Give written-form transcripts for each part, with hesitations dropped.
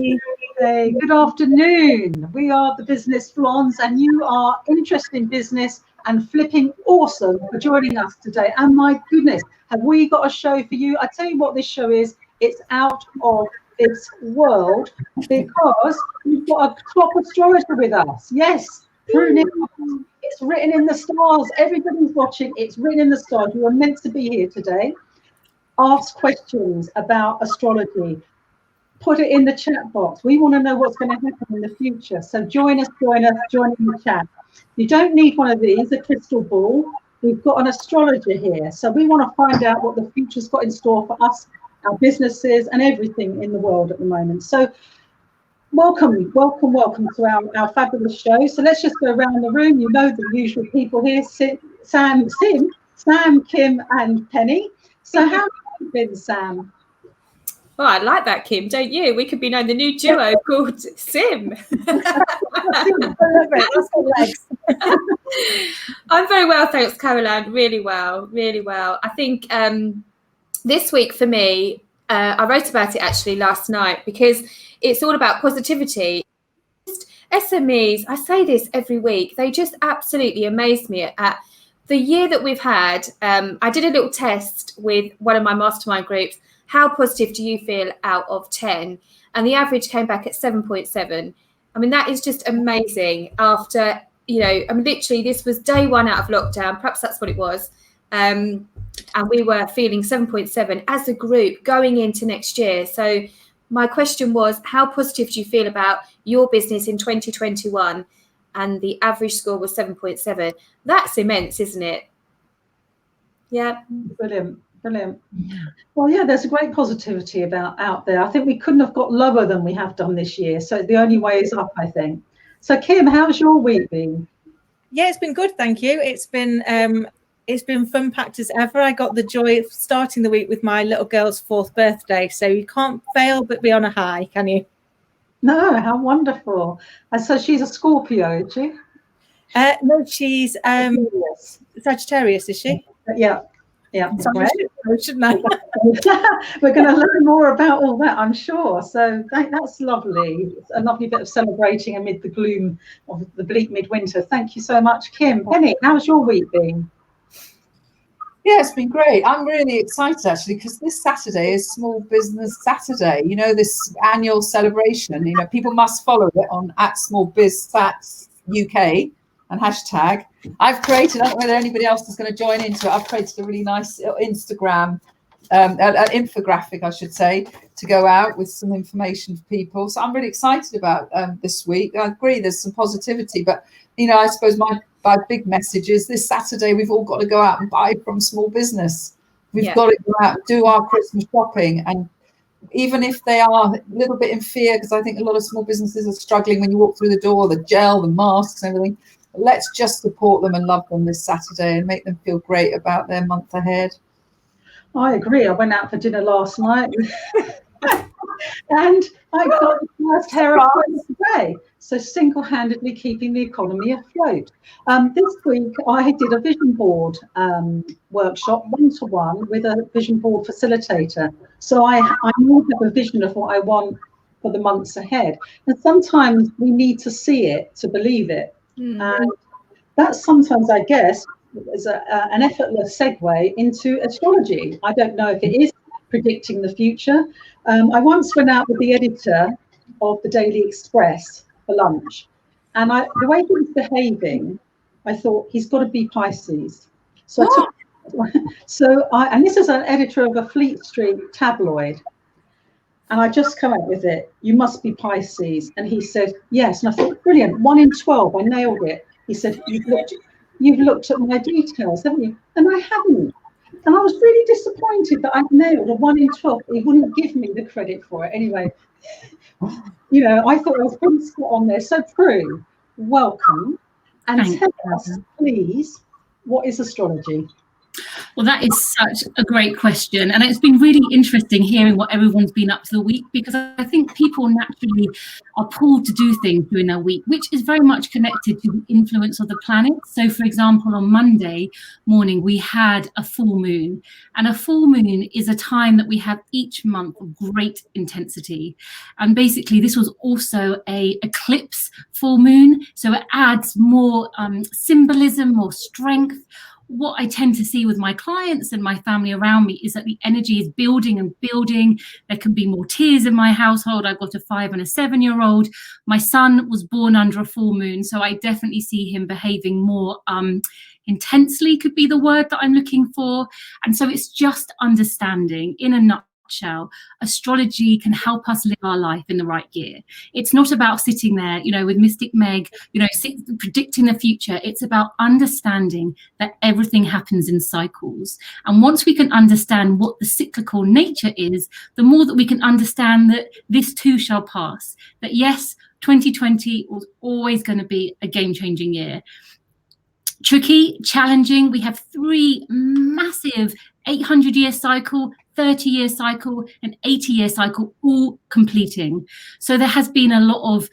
everybody. Hey, good afternoon. We are the Business Blondes, and you are interested in business and flipping awesome for joining us today. And my goodness, have we got a show for you? I tell you what this show is. It's out of this world because we've got a top astrologer with us. Yes, Prue Nichols. It's written in the stars. Everybody's watching. It's written in the stars. You are meant to be here today. Ask questions about astrology. Put it in the chat box. We want to know what's going to happen in the future. So join us in the chat. You don't need one of these, a crystal ball. We've got an astrologer here. So we want to find out what the future's got in store for us, our businesses, and everything in the world at the moment. So welcome to our fabulous show. So let's just go around the room. You know the usual people here, Sam, Kim, and Penny. So how have you been, Sam? Well, I like that, Kim, don't you? We could be known the new duo called Sim. I'm very well, thanks, Caroline. Really well, really well. I think this week for me, I wrote about it actually last night because it's all about positivity. SMEs, I say this every week, they just absolutely amaze me at the year that we've had. I did a little test with one of my mastermind groups. How positive do you feel out of 10? And the average came back at 7.7. I mean, that is just amazing after, literally this was day one out of lockdown. Perhaps that's what it was. And we were feeling 7.7 as a group going into next year. So my question was, how positive do you feel about your business in 2021? And the average score was 7.7. That's immense, isn't it? Yeah. Brilliant. Well, yeah, there's a great positivity out there. I think we couldn't have got lower than we have done this year. So the only way is up, I think. So Kim, how's your week been? Yeah, it's been good, thank you. It's been fun packed as ever. I got the joy of starting the week with my little girl's 4th birthday. So you can't fail but be on a high, can you? No, how wonderful. And so she's a Scorpio, is she? No, she's Sagittarius, is she? Yeah. Sorry, shouldn't I? We're going to learn more about all that, I'm sure. So that's lovely. It's a lovely bit of celebrating amid the gloom of the bleak midwinter. Thank you so much, Kim. Penny, how's your week been? Yeah, it's been great. I'm really excited actually because this Saturday is Small Business Saturday. You know, this annual celebration. You know, people must follow it on @SmallBizSats UK and hashtag. I've created, I don't know whether anybody else is going to join into it. I've created a really nice Instagram, an infographic, I should say, to go out with some information for people. So I'm really excited about this week. I agree, there's some positivity, but I suppose my big message is this Saturday we've all got to go out and buy from small business. We've got to go out and do our Christmas shopping, and even if they are a little bit in fear, because I think a lot of small businesses are struggling when you walk through the door, the gel, the masks, and everything. Let's just support them and love them this Saturday and make them feel great about their month ahead. I agree. I went out for dinner last night and I got the first hair of today. So single-handedly keeping the economy afloat. This week I did a vision board workshop, one-to-one, with a vision board facilitator. So I now have a vision of what I want for the months ahead. And sometimes we need to see it to believe it. And that's sometimes, I guess, is an effortless segue into astrology. I don't know if it is predicting the future. I once went out with the editor of the Daily Express for lunch, and the way he was behaving, I thought he's got to be Pisces. So and this is an editor of a Fleet Street tabloid. And I just come up with it. You must be Pisces. And he said, yes. And I thought, brilliant. 1 in 12. I nailed it. He said, you've looked at my details, haven't you? And I hadn't. And I was really disappointed that I'd nailed a 1 in 12. He wouldn't give me the credit for it. Anyway, I thought I was pretty spot on there. So Prue, welcome. And tell us, please, what is astrology? Well, that is such a great question. And it's been really interesting hearing what everyone's been up to the week, because I think people naturally are pulled to do things during their week, which is very much connected to the influence of the planet. So, for example, on Monday morning, we had a full moon. And a full moon is a time that we have each month of great intensity. And basically, this was also a eclipse full moon. So it adds more symbolism, more strength. What I tend to see with my clients and my family around me is that the energy is building and building. There can be more tears in my household. I've got a 5 and a 7-year-old. My son was born under a full moon, so I definitely see him behaving more intensely, could be the word that I'm looking for. And so it's just understanding, in a nutshell, astrology can help us live our life in the right gear. It's not about sitting there, with Mystic Meg, predicting the future. It's about understanding that everything happens in cycles. And once we can understand what the cyclical nature is, the more that we can understand that this too shall pass. That yes, 2020 was always going to be a game-changing year. Tricky, challenging. We have 3 massive 800-year cycle, 30-year cycle, and 80-year cycle all completing. So there has been a lot of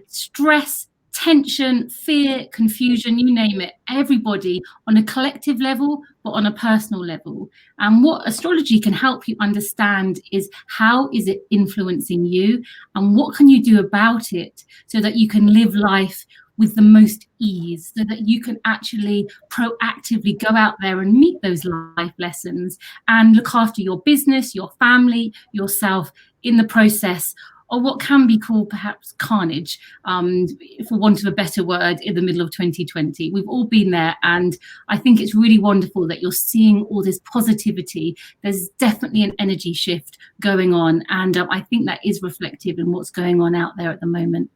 stress, tension, fear, confusion, you name it, everybody on a collective level, but on a personal level. And what astrology can help you understand is how is it influencing you and what can you do about it so that you can live life with the most ease, so that you can actually proactively go out there and meet those life lessons and look after your business, your family, yourself in the process of what can be called perhaps carnage, for want of a better word, in the middle of 2020. We've all been there, and I think it's really wonderful that you're seeing all this positivity. There's definitely an energy shift going on, and I think that is reflective in what's going on out there at the moment.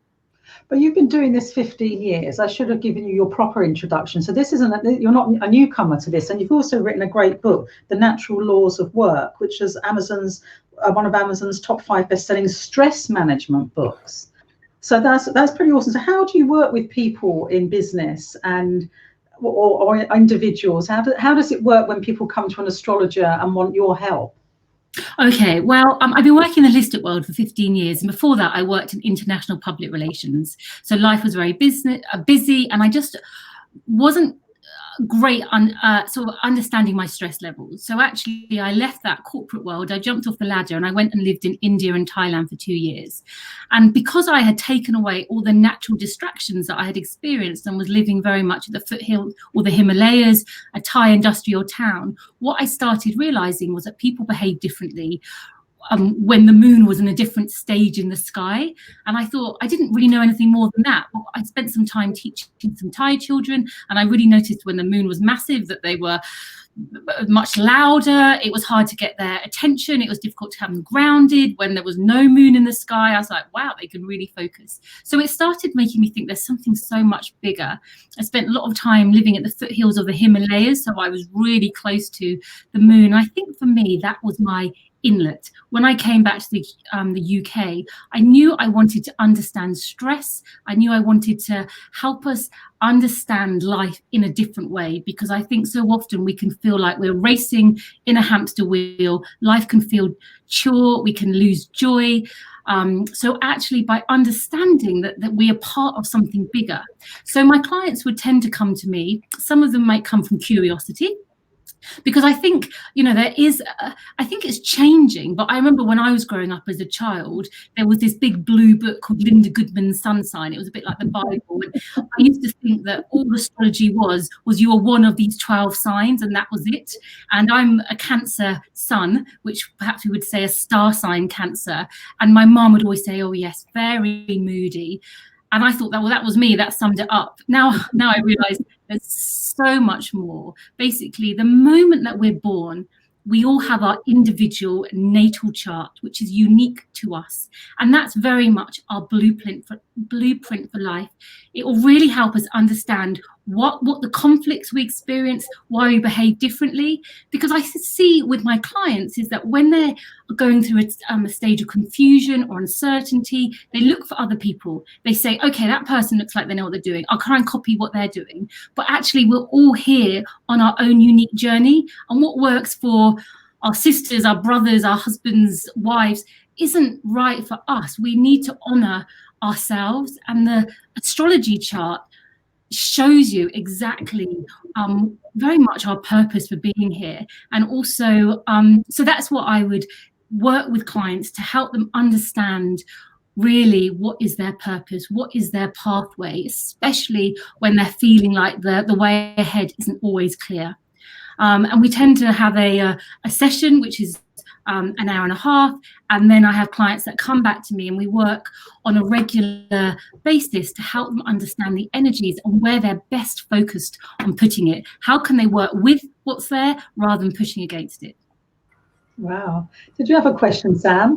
But you've been doing this 15 years. I should have given you your proper introduction. So this isn't, you're not a newcomer to this. And you've also written a great book, The Natural Laws of Work, which is one of Amazon's top 5 best-selling stress management books. So that's pretty awesome. So how do you work with people in business and or individuals? How does it work when people come to an astrologer and want your help? Okay, well, I've been working in the holistic world for 15 years. And before that, I worked in international public relations. So life was very busy, and I just wasn't great on sort of understanding my stress levels. So actually, I left that corporate world. I jumped off the ladder and I went and lived in India and Thailand for 2 years. And because I had taken away all the natural distractions that I had experienced and was living very much at the foothills or the Himalayas, a Thai industrial town, what I started realizing was that people behave differently when the moon was in a different stage in the sky. And I thought, I didn't really know anything more than that. But I spent some time teaching some Thai children, and I really noticed when the moon was massive that they were much louder. It was hard to get their attention. It was difficult to have them grounded. When there was no moon in the sky, I was like, wow, they can really focus. So it started making me think there's something so much bigger. I spent a lot of time living at the foothills of the Himalayas, so I was really close to the moon. I think for me, that was my inlet. When I came back to the UK, I knew I wanted to understand stress. I knew I wanted to help us understand life in a different way, because I think so often we can feel like we're racing in a hamster wheel. Life can feel chore, we can lose joy. So actually, by understanding that we are part of something bigger. So my clients would tend to come to me. Some of them might come from curiosity, because I think, there is, I think it's changing. But I remember when I was growing up as a child, there was this big blue book called Linda Goodman's Sun Sign. It was a bit like the Bible. And I used to think that all astrology was you were one of these 12 signs and that was it. And I'm a Cancer sun, which perhaps we would say a star sign Cancer. And my mum would always say, oh yes, very moody. And I thought that was me, that summed it up. Now I realise there's so much more. Basically, the moment that we're born, we all have our individual natal chart, which is unique to us. And that's very much our blueprint blueprint for life. It will really help us understand what the conflicts we experience, why we behave differently. Because I see with my clients is that when they're going through a stage of confusion or uncertainty, they look for other people. They say, okay, that person looks like they know what they're doing. I'll try and copy what they're doing. But actually, we're all here on our own unique journey. And what works for our sisters, our brothers, our husbands, wives, isn't right for us. We need to honor ourselves. And the astrology chart shows you exactly very much our purpose for being here. And also, so that's what I would work with clients to help them understand really what is their purpose, what is their pathway, especially when they're feeling like the way ahead isn't always clear. And we tend to have a session, which is an hour and a half, and then I have clients that come back to me and we work on a regular basis to help them understand the energies and where they're best focused on putting it. How can they work with what's there rather than pushing against it? Wow. Did you have a question, Sam?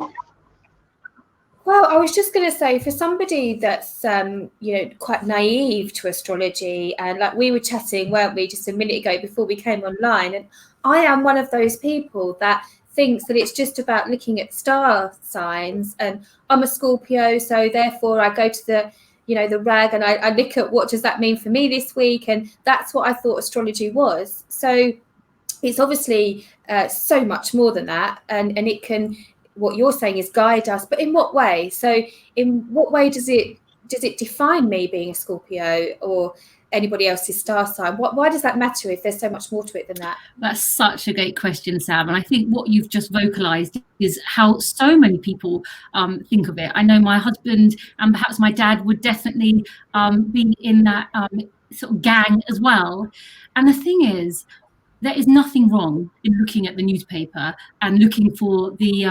Well, I was just going to say, for somebody that's, quite naive to astrology, and like we were chatting, weren't we, just a minute ago before we came online, and I am one of those people that thinks that it's just about looking at star signs, and I'm a Scorpio, so therefore I go to the rag and I look at what does that mean for me this week, and that's what I thought astrology was. So it's obviously so much more than that, and it can, what you're saying is guide us, but in what way? So in what way does it define me being a Scorpio or anybody else's star sign? Why does that matter if there's so much more to it than that? That's such a great question, Sam. And I think what you've just vocalized is how so many people think of it. I know my husband and perhaps my dad would definitely be in that sort of gang as well. And the thing is, there is nothing wrong in looking at the newspaper and looking for the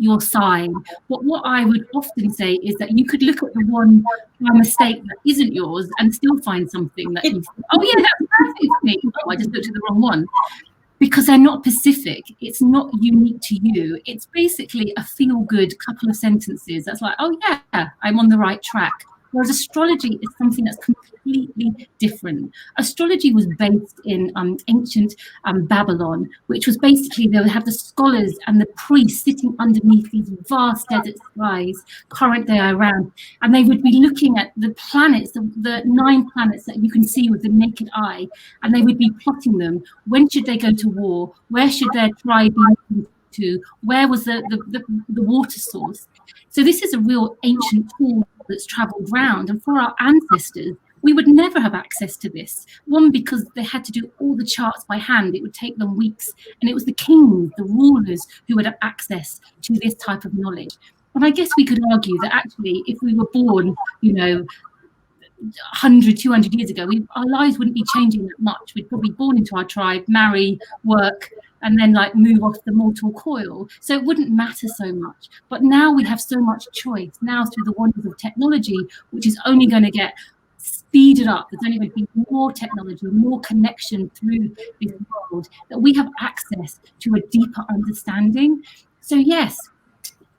your sign. What I would often say is that you could look at the one mistake that isn't yours and still find something that is, oh yeah, that's perfect for me. Oh, I just looked at the wrong one. Because they're not specific. It's not unique to you. It's basically a feel-good couple of sentences that's like, oh yeah, I'm on the right track. Whereas astrology is something that's completely different. Astrology was based in ancient Babylon, which was basically, they would have the scholars and the priests sitting underneath these vast desert skies, current day Iran, and they would be looking at the planets, the 9 planets that you can see with the naked eye, and they would be plotting them. When should they go to war? Where should their tribe be looking to? Where was the water source? So this is a real ancient tool that's traveled round, and for our ancestors we would never have access to this. One, because they had to do all the charts by hand. It would take them weeks, and it was the kings, the rulers, who would have access to this type of knowledge. And I guess we could argue that actually if we were born 100, 200 years ago, our lives wouldn't be changing that much. We'd probably born into our tribe, marry, work, and then like move off the mortal coil. So it wouldn't matter so much. But now we have so much choice. Now through the wonders of technology, which is only going to get speeded up, there's only going to be more technology, more connection through this world, that we have access to a deeper understanding. So yes,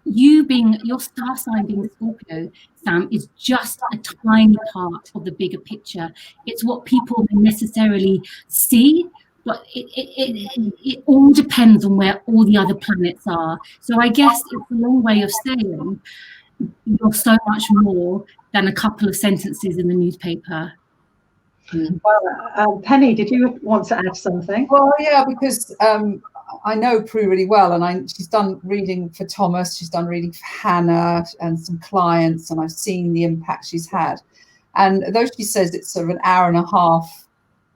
you being, your star sign being Scorpio, Sam, is just a tiny part of the bigger picture. It's what people necessarily see, but it all depends on where all the other planets are. So I guess it's a long way of saying you're so much more than a couple of sentences in the newspaper. Well, Penny, did you want to add something? Well, yeah, because I know Prue really well, and she's done reading for Thomas, she's done reading for Hannah and some clients, and I've seen the impact she's had. And though she says it's sort of an hour and a half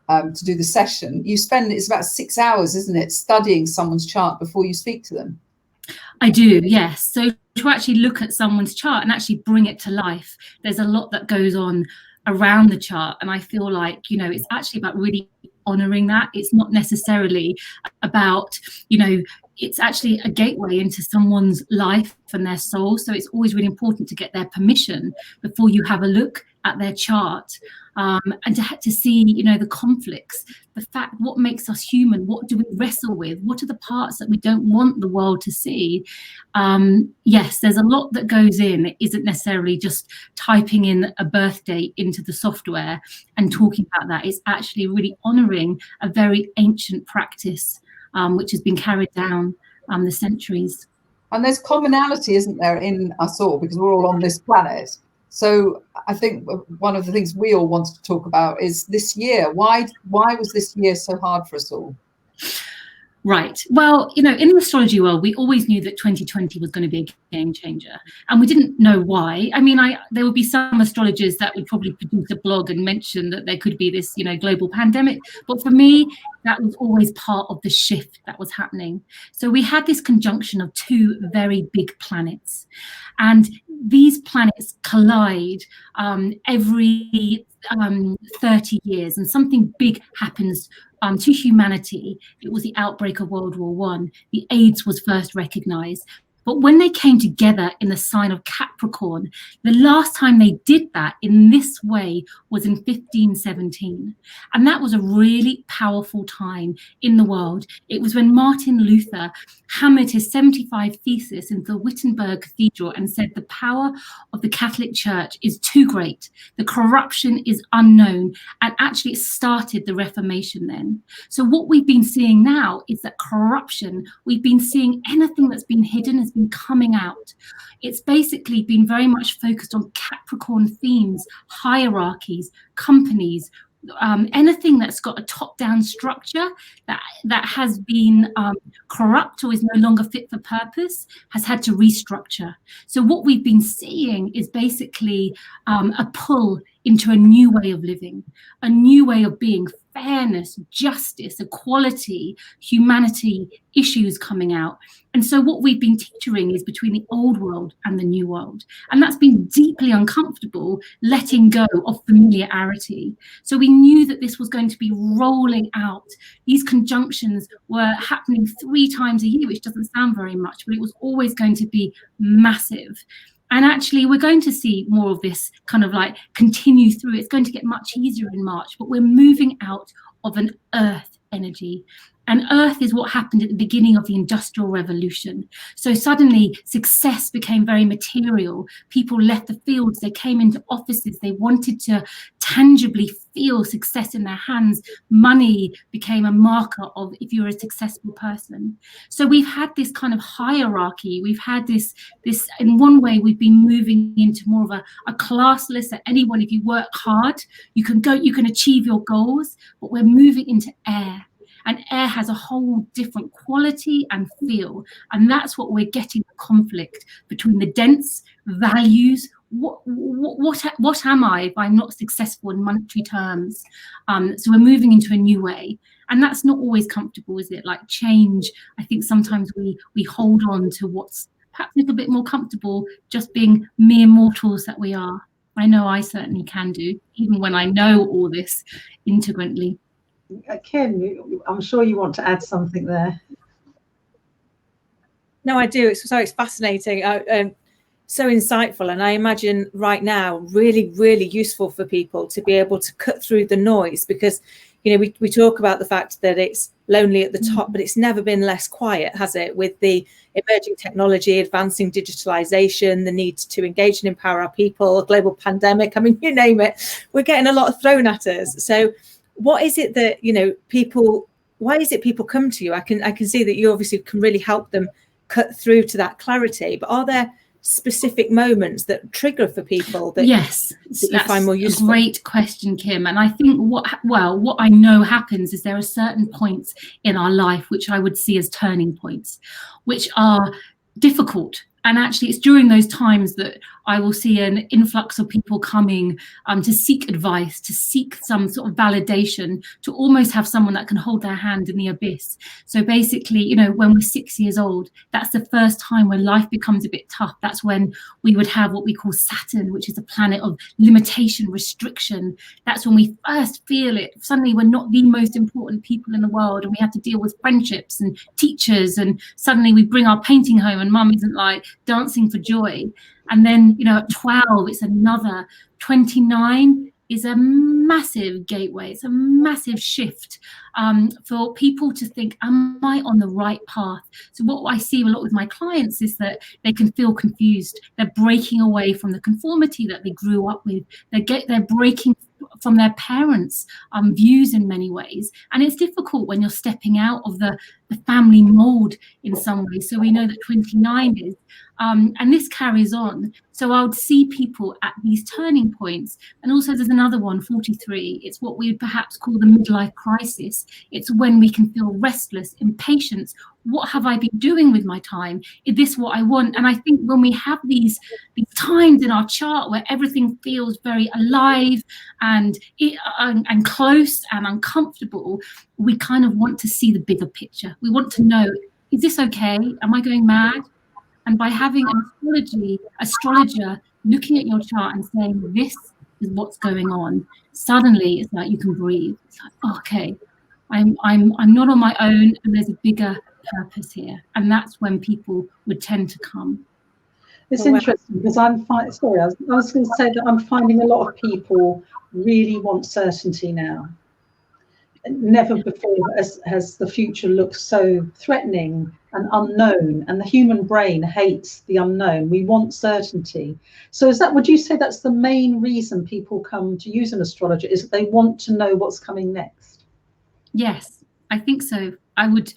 to do the session, it's about 6 hours, isn't it, studying someone's chart before you speak to them? I do, yes. So to actually look at someone's chart and actually bring it to life, there's a lot that goes on around the chart, and I feel like it's actually about really honoring that. It's not necessarily about it's actually a gateway into someone's life and their soul. So it's always really important to get their permission before you have a look at their chart, and to see, you know, the conflicts, the fact, what makes us human, what do we wrestle with, what are the parts that we don't want the world to see. Yes, there's a lot that goes in. It isn't necessarily just typing in a birth date into the software and talking about that. It's actually really honouring a very ancient practice, which has been carried down the centuries. And there's commonality, isn't there, in us all, because we're all on this planet. So I think one of the things we all wanted to talk about is this year. Why was this year so hard for us all? Right. Well, you know, in the astrology world, we always knew that 2020 was going to be a game changer, and we didn't know why. I mean, there would be some astrologers that would probably produce a blog and mention that there could be this, you know, global pandemic. But for me, that was always part of the shift that was happening. So we had this conjunction of two very big planets, and these planets collide every 30 years, and something big happens to humanity. It was the outbreak of World War I. The AIDS was first recognized. But when they came together in the sign of Capricorn, the last time they did that in this way was in 1517. And that was a really powerful time in the world. It was when Martin Luther hammered his 75 thesis into the Wittenberg Cathedral and said the power of the Catholic Church is too great. The corruption is unknown. And actually it started the Reformation then. So what we've been seeing now is that corruption, we've been seeing anything that's been hidden has been coming out. It's basically been very much focused on Capricorn themes, hierarchies, companies, anything that's got a top-down structure that has been corrupt or is no longer fit for purpose has had to restructure. So what we've been seeing is basically a pull into a new way of living, a new way of being, fairness, justice, equality, humanity issues coming out. And so what we've been teetering is between the old world and the new world. And that's been deeply uncomfortable, letting go of familiarity. So we knew that this was going to be rolling out. These conjunctions were happening 3 times a year, which doesn't sound very much, but it was always going to be massive. And actually, we're going to see more of this kind of like continue through. It's going to get much easier in March, but we're moving out of an earth energy. And earth is what happened at the beginning of the Industrial Revolution. So suddenly success became very material. People left the fields, they came into offices, they wanted to tangibly feel success in their hands. Money became a marker of if you're a successful person. So we've had this kind of hierarchy. We've had this in one way, we've been moving into more of a classless, that anyone, if you work hard, you can achieve your goals, but we're moving into air. And air has a whole different quality and feel. And that's what we're getting, the conflict between the dense values. What am I if I'm not successful in monetary terms? So we're moving into a new way. And that's not always comfortable, is it? Like change, I think sometimes we hold on to what's perhaps a little bit more comfortable, just being mere mortals that we are. I know I certainly can do, even when I know all this integrally. Kim, I'm sure you want to add something there. No, I do. It's fascinating, so insightful, and I imagine right now really, really useful for people to be able to cut through the noise, because you know we talk about the fact that it's lonely at the top, but it's never been less quiet, has it? With the emerging technology, advancing digitalization, the need to engage and empower our people, a global pandemic, I mean, you name it, we're getting a lot thrown at us. So what is it that, you know, why is it people come to you? I can see that you obviously can really help them cut through to that clarity, but are there specific moments that trigger for people that, yes, that you find more useful? A great question, Kim. And I think what I know happens is there are certain points in our life which I would see as turning points, which are difficult. And actually, it's during those times that I will see an influx of people coming to seek advice, to seek some sort of validation, to almost have someone that can hold their hand in the abyss. So basically, you know, when we're 6 years old, that's the first time when life becomes a bit tough. That's when we would have what we call Saturn, which is a planet of limitation, restriction. That's when we first feel it. Suddenly we're not the most important people in the world, and we have to deal with friendships and teachers, and suddenly we bring our painting home and mum isn't like dancing for joy. And then, you know, at 12, it's another. 29 is a massive gateway. It's a massive shift for people to think, am I on the right path? So what I see a lot with my clients is that they can feel confused. They're breaking away from the conformity that they grew up with. They're breaking from their parents' views in many ways. And it's difficult when you're stepping out of the family mold in some ways. So we know that 29 is, and this carries on. So I would see people at these turning points. And also there's another one, 43. It's what we would perhaps call the midlife crisis. It's when we can feel restless, impatience. What have I been doing with my time? Is this what I want? And I think when we have these times in our chart where everything feels very alive and close and uncomfortable, we kind of want to see the bigger picture. We want to know, is this okay? Am I going mad? And by having an astrologer looking at your chart and saying, this is what's going on, suddenly it's like you can breathe. It's like, oh, okay, I'm not on my own, and there's a bigger purpose here. And that's when people would tend to come. It's interesting because I was going to say that I'm finding a lot of people really want certainty now. Never before has the future looked so threatening and unknown, and the human brain hates the unknown. We want certainty. So would you say that's the main reason people come to use an astrologer, is that they want to know what's coming next? Yes, I think so. I would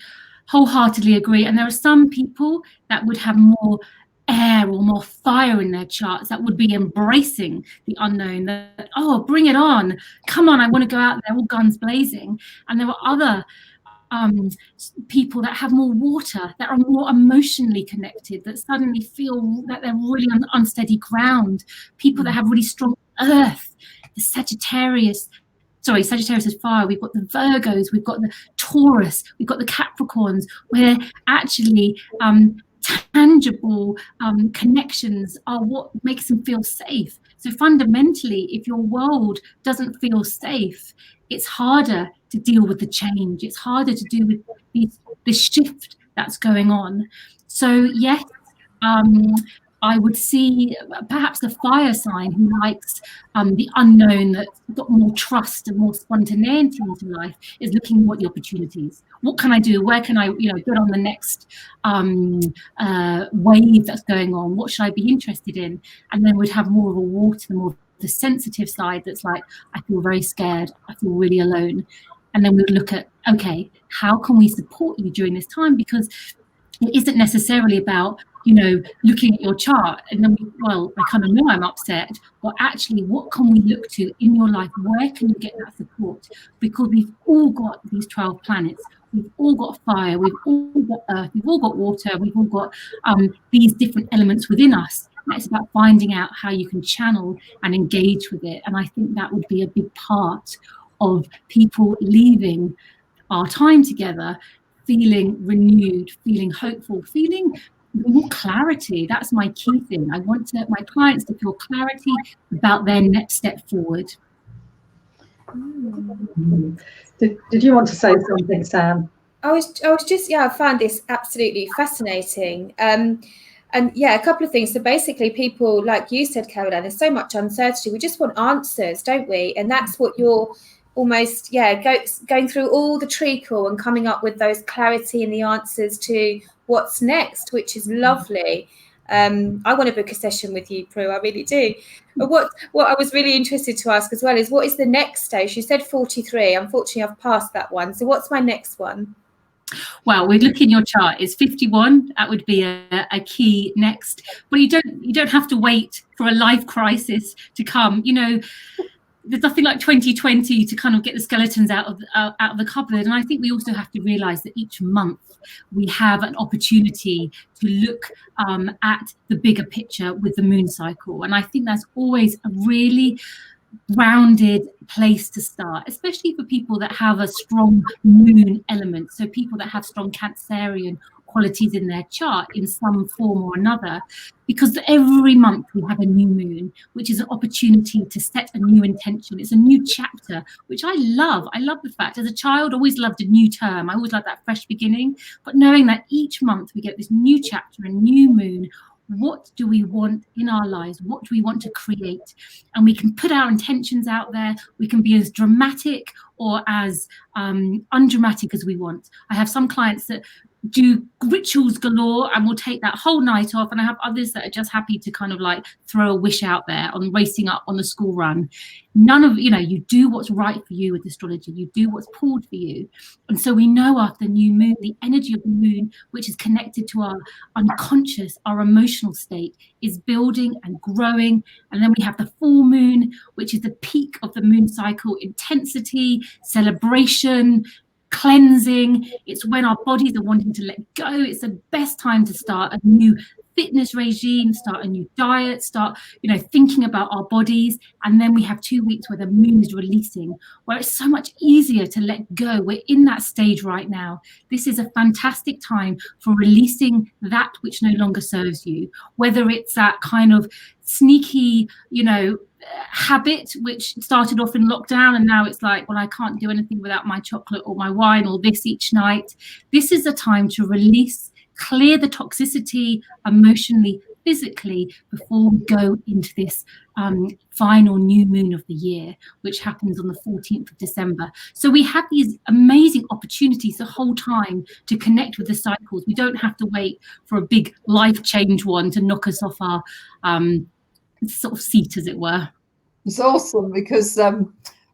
wholeheartedly agree. And there are some people that would have more air or more fire in their charts, that would be embracing the unknown, that, oh, bring it on, come on, I want to go out there all guns blazing. And there are other people that have more water, that are more emotionally connected, that suddenly feel that they're really on unsteady ground. People that have really strong earth, the Sagittarius is fire. We've got the Virgos, we've got the Taurus, we've got the Capricorns, where actually tangible connections are what makes them feel safe. So fundamentally, if your world doesn't feel safe, it's harder to deal with the change. It's harder to deal with this shift that's going on. So yes, I would see perhaps the fire sign who likes the unknown, that's got more trust and more spontaneity into life, is looking at what the opportunities. What can I do? Where can I, get on the next wave that's going on? What should I be interested in? And then we'd have more of a water, more of the sensitive side that's like, I feel very scared. I feel really alone. And then we'd look at, okay, how can we support you during this time? Because it isn't necessarily about, looking at your chart and then, I kind of know I'm upset, but actually what can we look to in your life? Where can you get that support? Because we've all got these 12 planets. We've all got fire, we've all got earth, we've all got water, we've all got these different elements within us. And it's about finding out how you can channel and engage with it. And I think that would be a big part of people leaving our time together feeling renewed, feeling hopeful, feeling more clarity. That's my key thing. I want my clients to feel clarity about their next step forward. Did you want to say something, Sam? I was just, I found this absolutely fascinating. And a couple of things. So basically people, like you said, Caroline, there's so much uncertainty. We just want answers, don't we? And that's what you're almost, going through all the treacle and coming up with those clarity and the answers to what's next, which is lovely. I want to book a session with you, Prue, I really do. But what I was really interested to ask as well is, what is the next stage? You said 43. Unfortunately, I've passed that one. So what's my next one? Well, we're looking your chart is 51. That would be a key next. But you don't have to wait for a life crisis to come. there's nothing like 2020 to kind of get the skeletons out of the cupboard. And I think we also have to realize that each month we have an opportunity to look at the bigger picture with the moon cycle. And I think that's always a really grounded place to start, especially for people that have a strong moon element. So people that have strong Cancerian qualities in their chart in some form or another, because every month we have a new moon, which is an opportunity to set a new intention. It's a new chapter, which I love. I love the fact, as a child, I always loved a new term. I always loved that fresh beginning. But knowing that each month we get this new chapter, a new moon, what do we want in our lives? What do we want to create? And we can put our intentions out there. We can be as dramatic or as undramatic as we want. I have some clients that do rituals galore and will take that whole night off, and I have others that are just happy to kind of like throw a wish out there on racing up on the school run. None of, you do what's right for you with astrology. You do what's pulled for you. And so we know after new moon, the energy of the moon, which is connected to our unconscious, our emotional state, is building and growing. And then we have the full moon, which is the peak of the moon cycle: intensity, celebration, cleansing. It's when our bodies are wanting to let go. It's the best time to start a new fitness regime, start a new diet, start thinking about our bodies. And then we have 2 weeks where the moon is releasing, where it's so much easier to let go. We're in that stage right now. This is a fantastic time for releasing that which no longer serves you, whether it's that kind of sneaky habit which started off in lockdown and now it's like, well, I can't do anything without my chocolate or my wine or this each night. This is a time to release, clear the toxicity emotionally, physically, before we go into this final new moon of the year, which happens on the 14th of December. So we have these amazing opportunities the whole time to connect with the cycles. We don't have to wait for a big life change one to knock us off our sort of seat, as it were. It's awesome because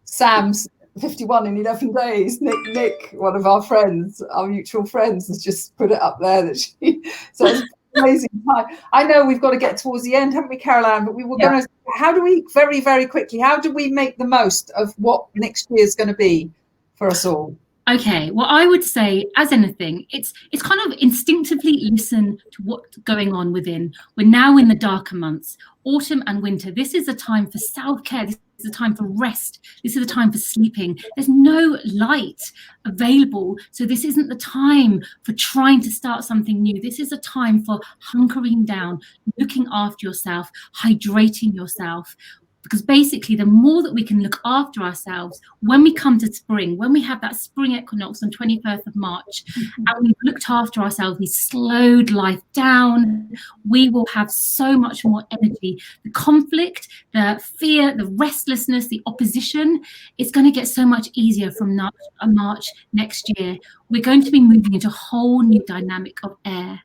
Sam's 51 in 11 days. Nick, one of our friends, our mutual friends, has just put it up there that she. So it's an amazing time. I know we've got to get towards the end, haven't we, Caroline? But we were going to. How do we very, very quickly? How do we make the most of what next year is going to be for us all? Okay, well, I would say, as anything, it's kind of instinctively listen to what's going on within. We're now in the darker months, autumn and winter. This is a time for self-care. This is a time for rest. This is a time for sleeping. There's no light available. So this isn't the time for trying to start something new. This is a time for hunkering down, looking after yourself, hydrating yourself. Because basically, the more that we can look after ourselves, when we come to spring, when we have that spring equinox on 21st of March, and we've looked after ourselves, we slowed life down, we will have so much more energy. The conflict, the fear, the restlessness, the opposition, it's going to get so much easier from March next year. We're going to be moving into a whole new dynamic of air.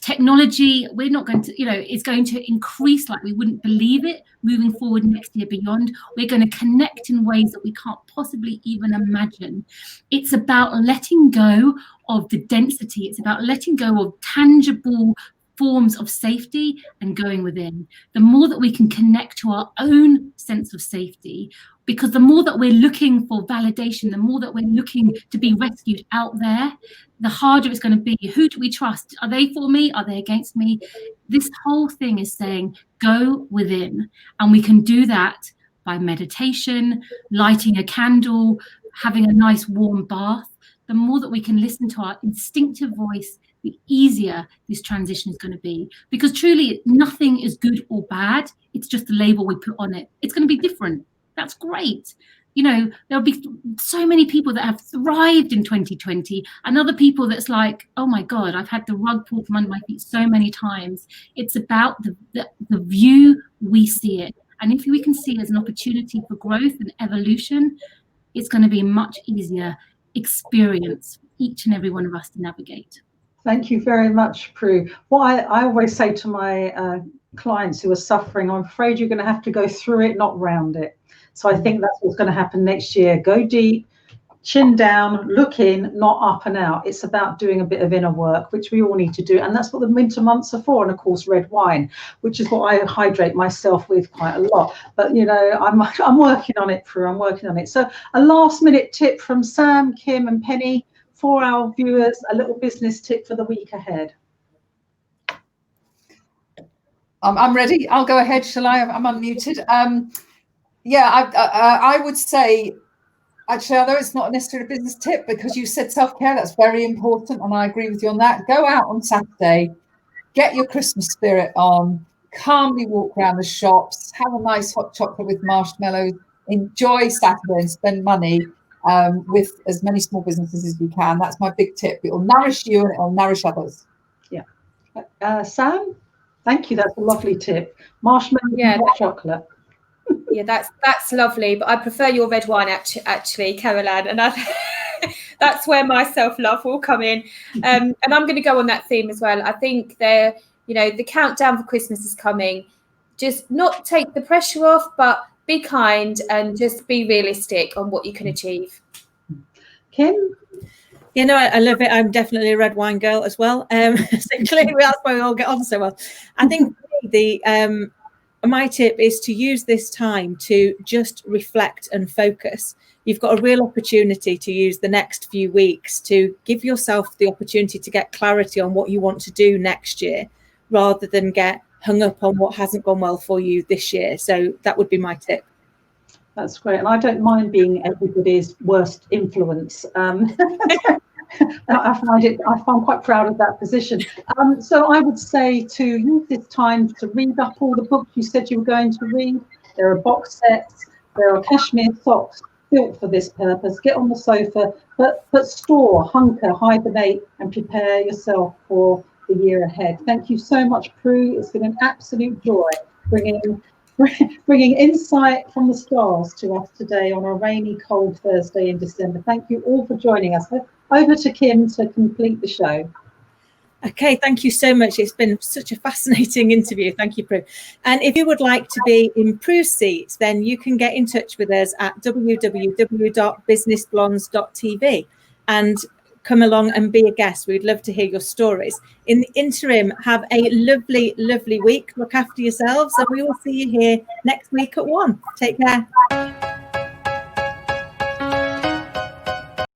Technology, we're not going to, it's going to increase like we wouldn't believe it moving forward next year beyond. We're going to connect in ways that we can't possibly even imagine. It's about letting go of the density. It's about letting go of tangible forms of safety and going within. The more that we can connect to our own sense of safety, because the more that we're looking for validation, the more that we're looking to be rescued out there, the harder it's going to be. Who do we trust? Are they for me? Are they against me? This whole thing is saying, go within. And we can do that by meditation, lighting a candle, having a nice warm bath. The more that we can listen to our instinctive voice, the easier this transition is going to be. Because truly, nothing is good or bad. It's just the label we put on it. It's going to be different. That's great. There'll be so many people that have thrived in 2020 and other people that's like, oh my God, I've had the rug pulled from under my feet so many times. It's about the view we see it. And if we can see it as an opportunity for growth and evolution, it's going to be a much easier experience for each and every one of us to navigate. Thank you very much, Prue. What I always say to my clients who are suffering, I'm afraid you're going to have to go through it, not round it. So I think that's what's going to happen next year. Go deep, chin down, look in, not up and out. It's about doing a bit of inner work, which we all need to do. And that's what the winter months are for. And of course, red wine, which is what I hydrate myself with quite a lot. But, you know, I'm working on it, Prue. I'm working on it. So a last minute tip from Sam, Kim and Penny for our viewers, a little business tip for the week ahead. I'm ready. I'll go ahead, shall I? I'm unmuted. I would say, actually, although it's not necessarily a business tip, because you said self-care, that's very important, and I agree with you on that. Go out on Saturday, get your Christmas spirit on, calmly walk around the shops, have a nice hot chocolate with marshmallows, enjoy Saturday and spend money with as many small businesses as you can. That's my big tip. It will nourish you and it will nourish others. Yeah. Sam, thank you. That's a lovely tip. Marshmallows and hot chocolate. Yeah, that's lovely, but I prefer your red wine actually, Caroline, and that's where my self-love will come in. And I'm going to go on that theme as well. I think the countdown for Christmas is coming. Just not take the pressure off, but be kind and just be realistic on what you can achieve. Kim? You know, I love it. I'm definitely a red wine girl as well. So clearly that's why we all get on so well. I think my tip is to use this time to just reflect and focus. You've got a real opportunity to use the next few weeks to give yourself the opportunity to get clarity on what you want to do next year, rather than get hung up on what hasn't gone well for you this year. So that would be my tip. That's great. And I don't mind being everybody's worst influence. I find quite proud of that position. So I would say to use this time to read up all the books you said you were going to read. There are box sets, there are cashmere socks built for this purpose. Get on the sofa, but store, hunker, hibernate, and prepare yourself for the year ahead. Thank you so much, Prue. It's been an absolute joy bringing insight from the stars to us today on a rainy, cold Thursday in December. Thank you all for joining us. Over to Kim to complete the show. Okay, thank you so much. It's been such a fascinating interview. Thank you, Prue. And if you would like to be in Prue's seat, then you can get in touch with us at www.businessblondes.tv and come along and be a guest. We'd love to hear your stories. In the interim, have a lovely, lovely week. Look after yourselves, and we will see you here next week at 1. Take care.